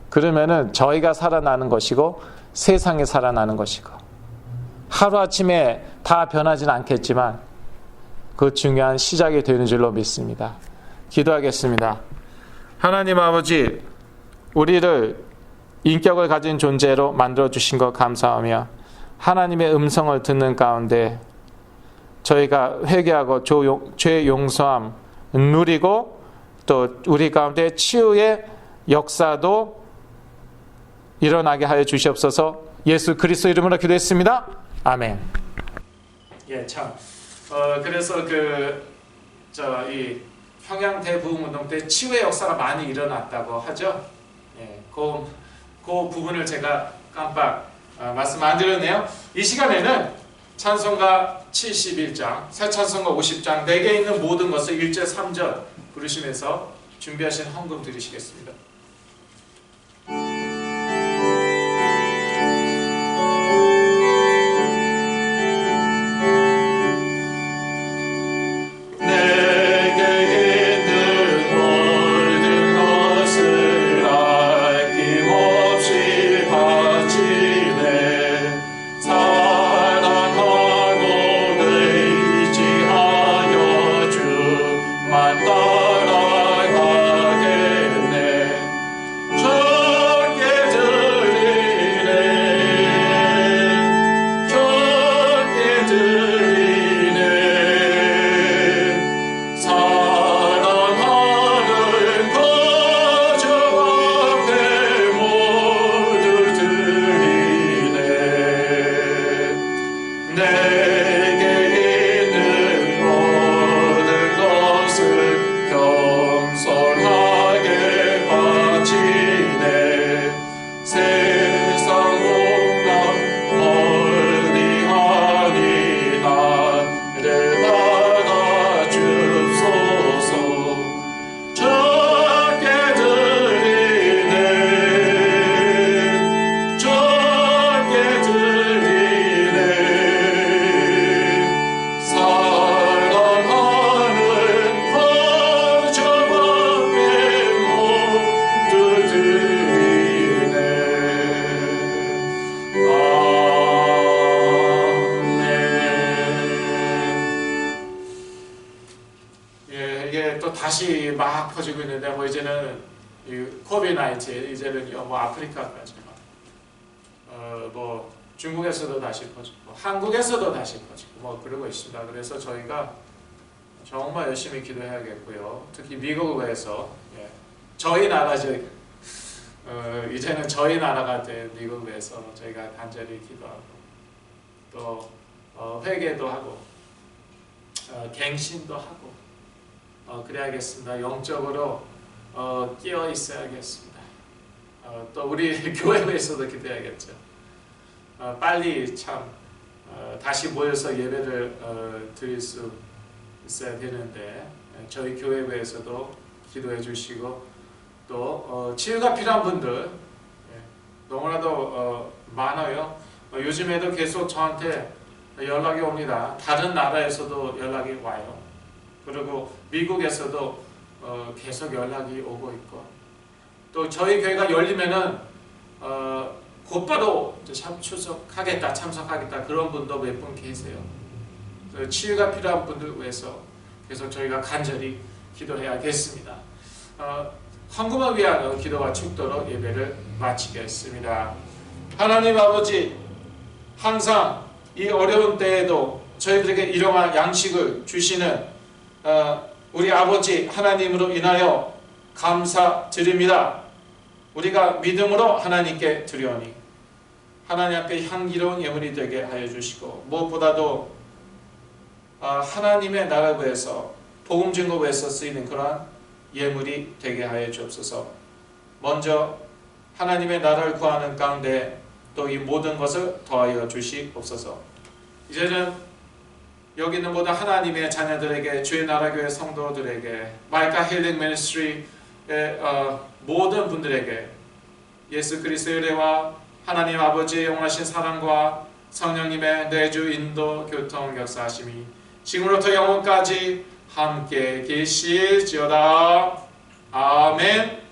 그러면은 저희가 살아나는 것이고 세상이 살아나는 것이고 하루아침에 다 변하지는 않겠지만 그 중요한 시작이 되는 줄로 믿습니다. 기도하겠습니다. 하나님 아버지, 우리를 인격을 가진 존재로 만들어주신 것 감사하며 하나님의 음성을 듣는 가운데 저희가 회개하고 죄 용서함 누리고 또 우리 가운데 치유의 역사도 일어나게 하여 주시옵소서. 예수 그리스도 이름으로 기도했습니다. 아멘. 예, 참. 그래서 이 평양 대부흥운동 때 치유의 역사가 많이 일어났다고 하죠. 예, 그 부분을 제가 깜빡 말씀 안 드렸네요. 이 시간에는 찬송가 71장, 새 찬송가 50장, 내게 있는 모든 것을 1절 3절 부르시면서 준비하신 헌금 드리시겠습니다. 다시 막 퍼지고 있는데 이제는 코비드-19 이제는 아프리카까지 중국에서도 다시 퍼지고 한국에서도 다시 퍼지고 그러고 있습니다. 그래서 저희가 정말 열심히 기도해야겠고요. 특히 미국에서 저희 나라죠. 이제는 저희 나라가 된 미국에서 저희가 간절히 기도하고 또 회개도 하고 갱신도 하고 그래야겠습니다. 영적으로 끼어 있어야겠습니다. 또 우리 교회에서도 기도해야겠죠. 빨리 참 다시 모여서 예배를 드릴 수 있어야 되는데 저희 교회에서도 기도해 주시고 또 치유가 필요한 분들 너무나도 많아요. 요즘에도 계속 저한테 연락이 옵니다. 다른 나라에서도 연락이 와요. 그리고 미국에서도 계속 연락이 오고 있고 또 저희 교회가 열리면은 곧바로 참석하겠다 그런 분도 몇 분 계세요. 치유가 필요한 분들 위해서 계속 저희가 간절히 기도해야겠습니다. 헌금을 위한 기도와 축도로 예배를 마치겠습니다. 하나님 아버지, 항상 이 어려운 때에도 저희들에게 일용할 양식을 주시는 우리 아버지 하나님으로 인하여 감사드립니다. 우리가 믿음으로 하나님께 드려오니 하나님 앞에 향기로운 예물이 되게 하여 주시고 무엇보다도 하나님의 나라를 위해서 복음 증거를 위해서 쓰이는 그러한 예물이 되게 하여 주옵소서. 먼저 하나님의 나라를 구하는 가운데 또 이 모든 것을 더하여 주시옵소서. 이제는 여기 있는 모든 하나님의 자녀들에게, 주의 나라 교회 성도들에게, 마이카 힐링 미니스트리의 모든 분들에게 예수 그리스도의 은혜와 하나님 아버지의 영원하신 사랑과 성령님의 내주 인도 교통 역사하심이 지금부터 영원까지 함께 계실지어다. 아멘.